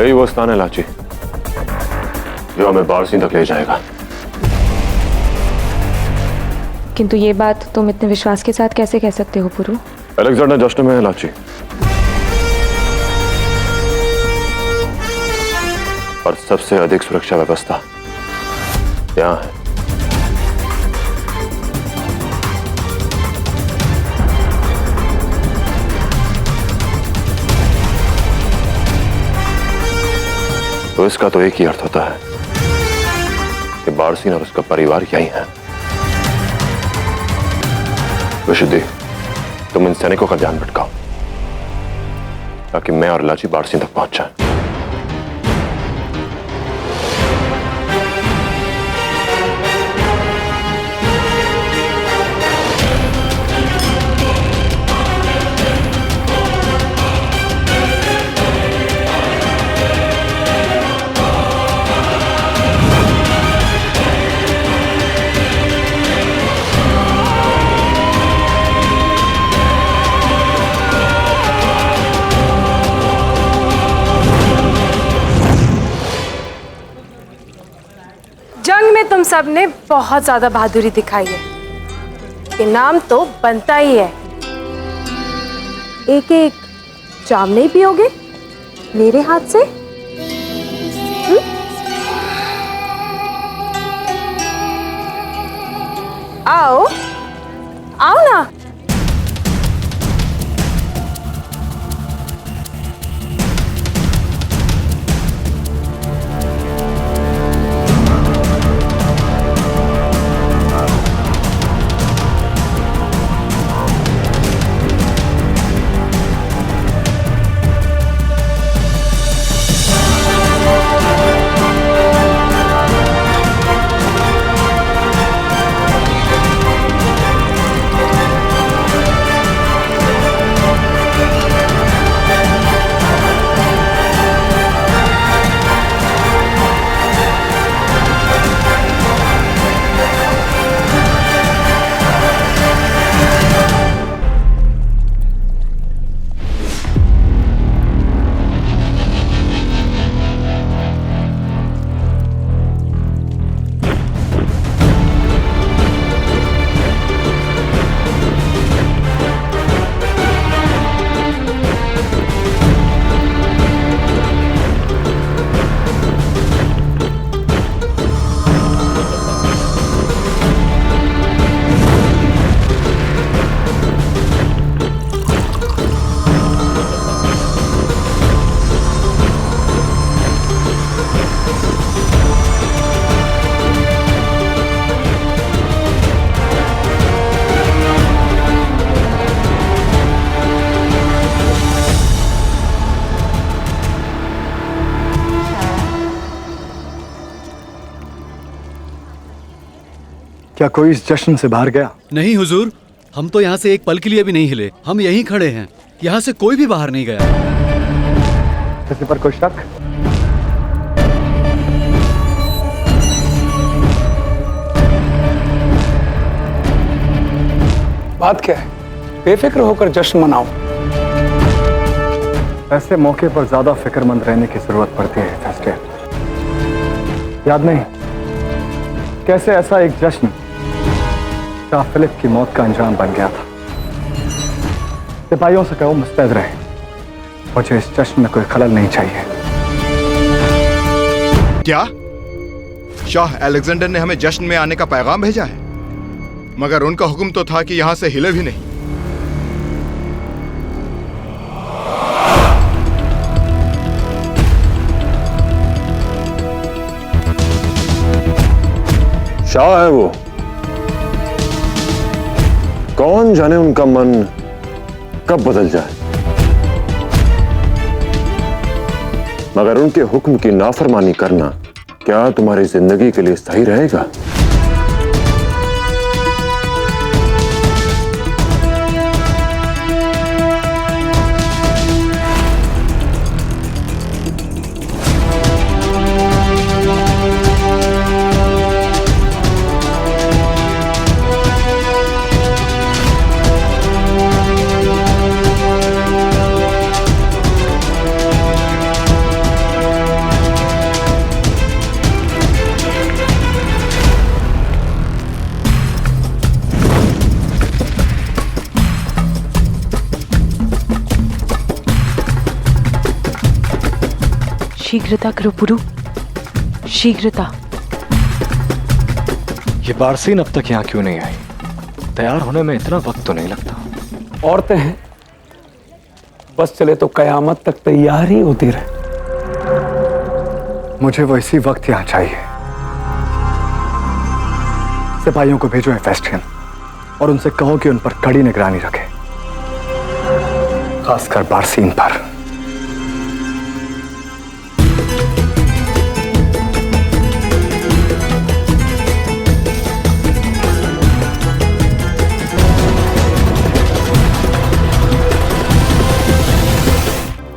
यही वो स्थान है लाची जो हमें बारसी तक ले जाएगा। किंतु ये बात तुम इतने विश्वास के साथ कैसे कह सकते हो पुरु? अलेक्जेंडर जश्न में है लाची, और सबसे अधिक सुरक्षा व्यवस्था यहाँ है। तो इसका तो एक ही अर्थ होता है कि बारसीन और उसका परिवार यही है। विशुद्धि, तुम इन सैनिकों का ध्यान भटकाओ ताकि मैं और लाची बारसीन तक पहुंच जाए। जंग में तुम सब ने बहुत ज्यादा बहादुरी दिखाई है, इनाम तो बनता ही है। एक एक जाम नहीं पियोगे मेरे हाथ से? आओ आओ ना। क्या कोई इस जश्न से बाहर गया? नहीं हुजूर, हम तो यहाँ से एक पल के लिए भी नहीं हिले। हम यहीं खड़े हैं, यहाँ से कोई भी बाहर नहीं गया। किसी पर कोई शक? बात क्या है? बेफिक्र होकर जश्न मनाओ। ऐसे मौके पर ज्यादा फिक्रमंद रहने की जरूरत पड़ती है फेस्टिव। याद नहीं कैसे ऐसा एक जश्न शाह फिलिप की मौत का अंजाम बन गया था। सिपाहियों से कहो मुस्तैद रहे, मुझे इस जश्न में कोई खलल नहीं चाहिए। क्या शाह अलेक्जेंडर ने हमें जश्न में आने का पैगाम भेजा है? मगर उनका हुक्म तो था कि यहां से हिले भी नहीं। शाह है वो, कौन जाने उनका मन कब बदल जाए। मगर उनके हुक्म की नाफरमानी करना क्या तुम्हारी जिंदगी के लिए सही रहेगा? शीघ्रता करो पुरु, शीघ्रता। ये बारसीन अब तक यहाँ क्यों नहीं आई? तैयार होने में इतना वक्त तो नहीं लगता। औरतें हैं, बस चले तो कयामत तक तैयार ही होती रहे। मुझे वो इसी वक्त यहाँ चाहिए। सिपाहियों को भेजो एफेस्टियन और उनसे कहो कि उन पर कड़ी निगरानी रखे, खासकर बारसीन पर।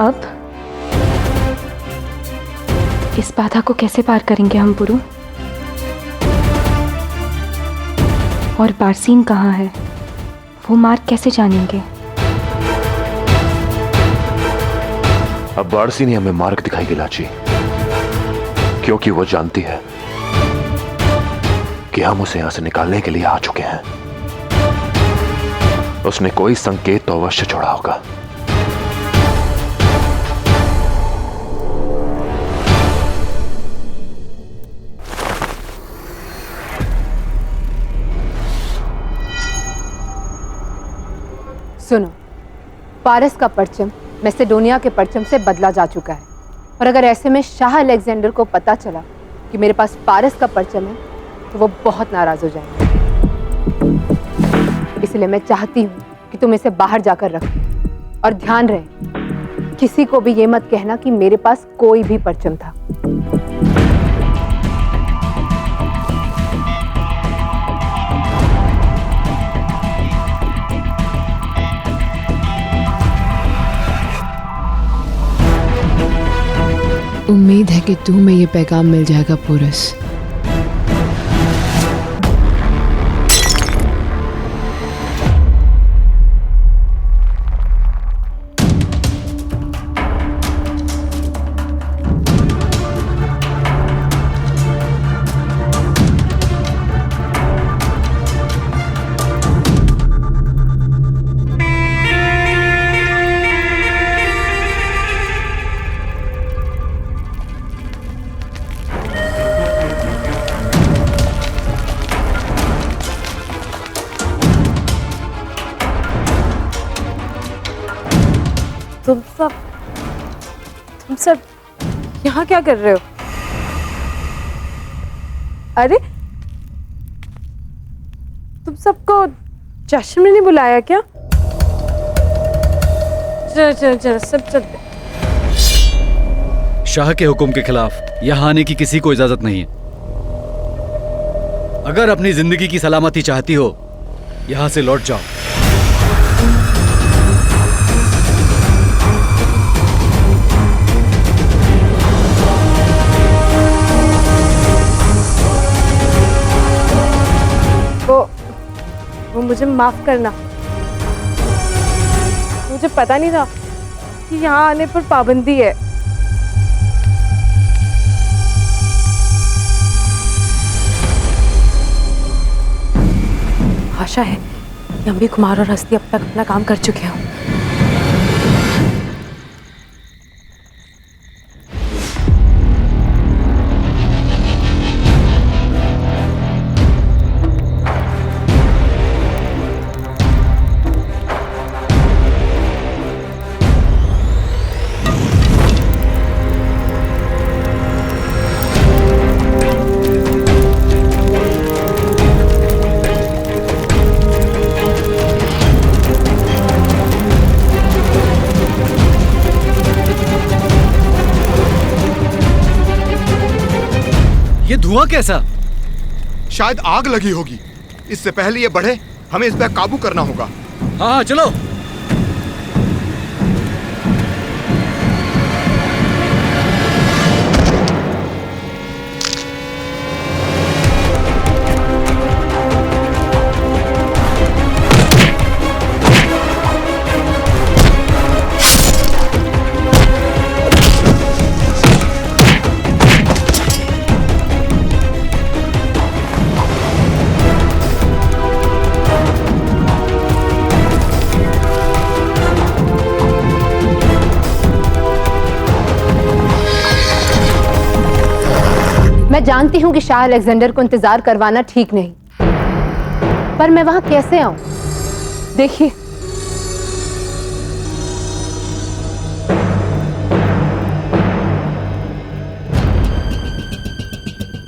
अब इस बाधा को कैसे पार करेंगे हम पुरु? और बारसीन कहाँ है? वो मार्ग कैसे जानेंगे? अब बारसी ने हमें मार्ग दिखाएगी लाची, क्योंकि वो जानती है कि हम उसे यहां से निकालने के लिए आ चुके हैं। उसने कोई संकेत तो अवश्य छोड़ा होगा। सुनो, पारस का परचम मैसेडोनिया के परचम से बदला जा चुका है, और अगर ऐसे में शाह अलेक्जेंडर को पता चला कि मेरे पास पारस का परचम है तो वो बहुत नाराज हो जाएंगे। इसलिए मैं चाहती हूँ कि तुम इसे बाहर जाकर रखो, और ध्यान रहे किसी को भी ये मत कहना कि मेरे पास कोई भी परचम था। उम्मीद है कि तुम्हें ये पैगाम मिल जाएगा पोरस। तुम सब यहाँ क्या कर रहे हो? अरे तुम सबको जश्न में नहीं बुलाया क्या? चलो चलो चलो सब चलते। शाह के हुक्म के खिलाफ यहाँ आने की किसी को इजाजत नहीं है। अगर अपनी जिंदगी की सलामती चाहती हो, यहाँ से लौट जाओ। वो मुझे माफ करना, मुझे पता नहीं था कि यहाँ आने पर पाबंदी है। आशा है कि अम्बी कुमार और हस्ती अब तक अपना काम कर चुके हों। ये धुआं कैसा? शायद आग लगी होगी। इससे पहले ये बढ़े, हमें इस पर काबू करना होगा। हाँ चलो। मैं जानती हूँ कि शाह अलेक्जेंडर को इंतजार करवाना ठीक नहीं, पर मैं वहां कैसे आऊं? देखिए,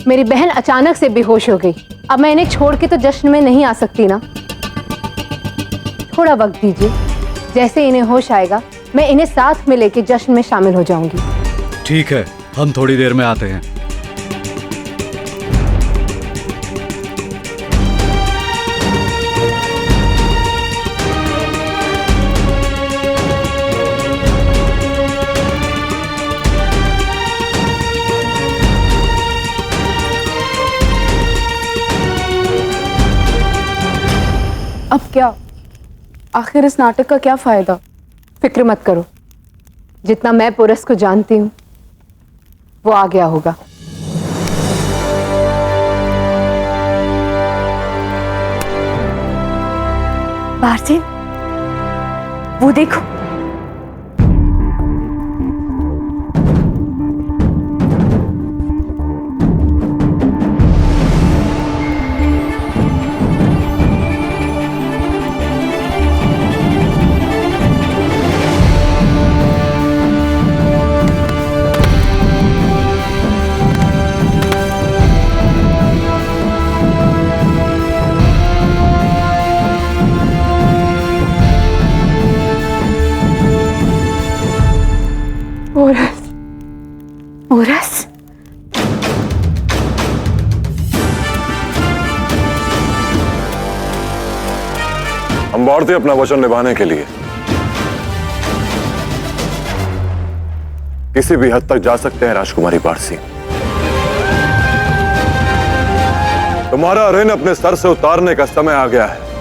मेरी बहन अचानक से बेहोश हो गई। अब मैं इन्हें छोड़ के तो जश्न में नहीं आ सकती ना। थोड़ा वक्त दीजिए, जैसे इन्हें होश आएगा मैं इन्हें साथ में लेके जश्न में शामिल हो जाऊंगी। ठीक है, हम थोड़ी देर में आते हैं। अब क्या? आखिर इस नाटक का क्या फायदा? फिक्र मत करो, जितना मैं पुरस को जानती हूं वो आ गया होगा। बारसीन, वो देखो। पुरस, हम बढ़ते अपना वचन निभाने के लिए किसी भी हद तक जा सकते हैं। राजकुमारी बारसीन, तुम्हारा ऋण अपने सर से उतारने का समय आ गया है।